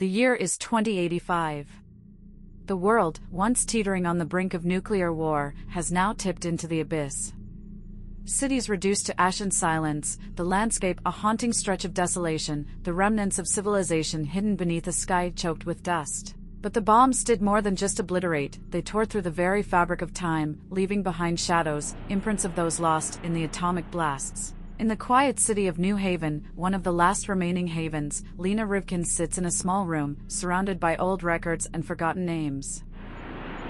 The year is 2085. The world, once teetering on the brink of nuclear war, has now tipped into the abyss. Cities reduced to ash and silence, the landscape a haunting stretch of desolation, the remnants of civilization hidden beneath a sky choked with dust. But the bombs did more than just obliterate, they tore through the very fabric of time, leaving behind shadows, imprints of those lost in the atomic blasts. In the quiet city of New Haven, one of the last remaining havens, Lena sits in a small room, surrounded by old records and forgotten names.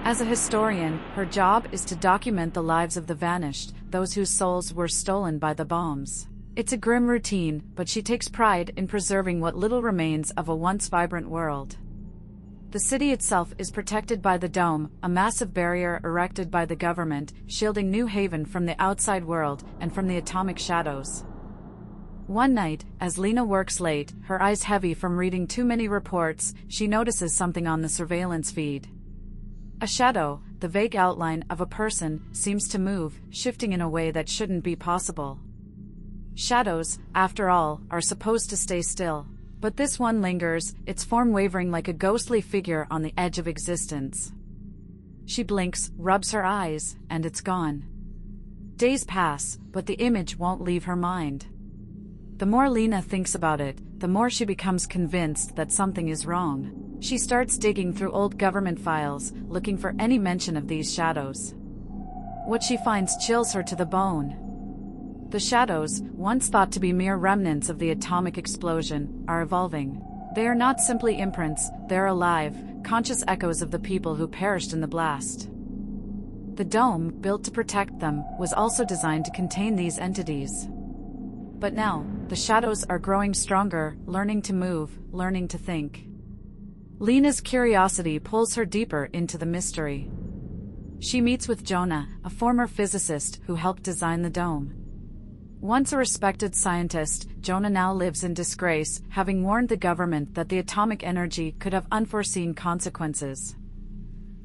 As a historian, her job is to document the lives of the vanished, those whose souls were stolen by the bombs. It's a grim routine, but she takes pride in preserving what little remains of a once vibrant world. The city itself is protected by the Dome, a massive barrier erected by the government, shielding New Haven from the outside world and from the atomic shadows. One night, as Lena works late, her eyes heavy from reading too many reports, she notices something on the surveillance feed. A shadow, the vague outline of a person, seems to move, shifting in a way that shouldn't be possible. Shadows, after all, are supposed to stay still. But this one lingers, its form wavering like a ghostly figure on the edge of existence. She blinks, rubs her eyes, and it's gone. Days pass, but the image won't leave her mind. The more Lena thinks about it, the more she becomes convinced that something is wrong. She starts digging through old government files, looking for any mention of these shadows. What she finds chills her to the bone. The shadows, once thought to be mere remnants of the atomic explosion, are evolving. They are not simply imprints, they're alive, conscious echoes of the people who perished in the blast. The dome, built to protect them, was also designed to contain these entities. But now, the shadows are growing stronger, learning to move, learning to think. Lena's curiosity pulls her deeper into the mystery. She meets with Jonah, a former physicist who helped design the dome. Once a respected scientist, Jonah now lives in disgrace, having warned the government that the atomic energy could have unforeseen consequences.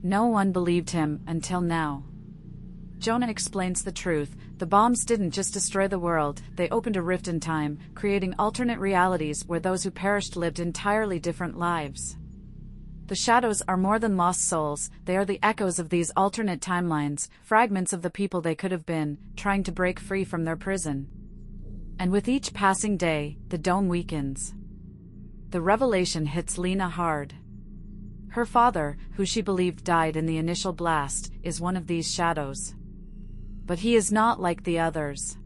No one believed him until now. Jonah explains the truth: the bombs didn't just destroy the world, they opened a rift in time, creating alternate realities where those who perished lived entirely different lives. The shadows are more than lost souls, they are the echoes of these alternate timelines, fragments of the people they could have been, trying to break free from their prison. And with each passing day, the dome weakens. The revelation hits Lena hard. Her father, who she believed died in the initial blast, is one of these shadows. But he is not like the others.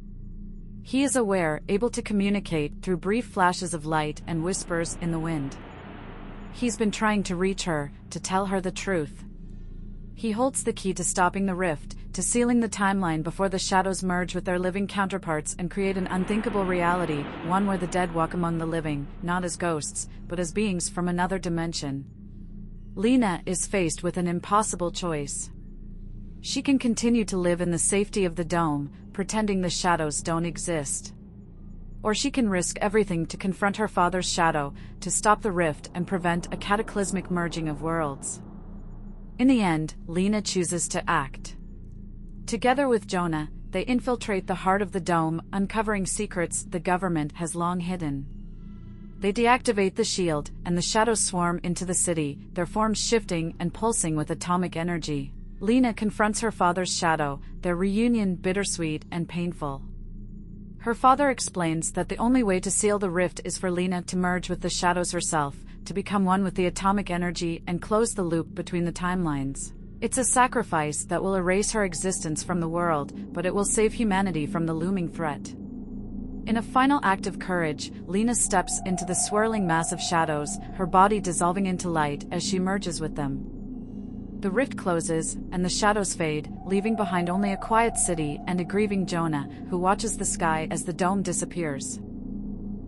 He is aware, able to communicate through brief flashes of light and whispers in the wind. He's been trying to reach her, to tell her the truth. He holds the key to stopping the rift, to sealing the timeline before the shadows merge with their living counterparts and create an unthinkable reality, one where the dead walk among the living, not as ghosts, but as beings from another dimension. Lena is faced with an impossible choice. She can continue to live in the safety of the dome, pretending the shadows don't exist. Or she can risk everything to confront her father's shadow, to stop the rift and prevent a cataclysmic merging of worlds. In the end, Lena chooses to act. Together with Jonah, they infiltrate the heart of the dome, uncovering secrets the government has long hidden. They deactivate the shield, and the shadows swarm into the city, their forms shifting and pulsing with atomic energy. Lena confronts her father's shadow, their reunion bittersweet and painful. Her father explains that the only way to seal the rift is for Lena to merge with the shadows herself, to become one with the atomic energy and close the loop between the timelines. It's a sacrifice that will erase her existence from the world, but it will save humanity from the looming threat. In a final act of courage, Lena steps into the swirling mass of shadows, her body dissolving into light as she merges with them. The rift closes, and the shadows fade, leaving behind only a quiet city and a grieving Jonah, who watches the sky as the dome disappears.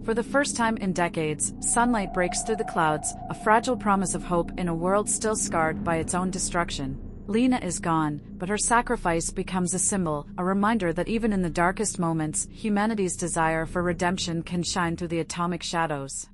For the first time in decades, sunlight breaks through the clouds, a fragile promise of hope in a world still scarred by its own destruction. Lena is gone, but her sacrifice becomes a symbol, a reminder that even in the darkest moments, humanity's desire for redemption can shine through the atomic shadows.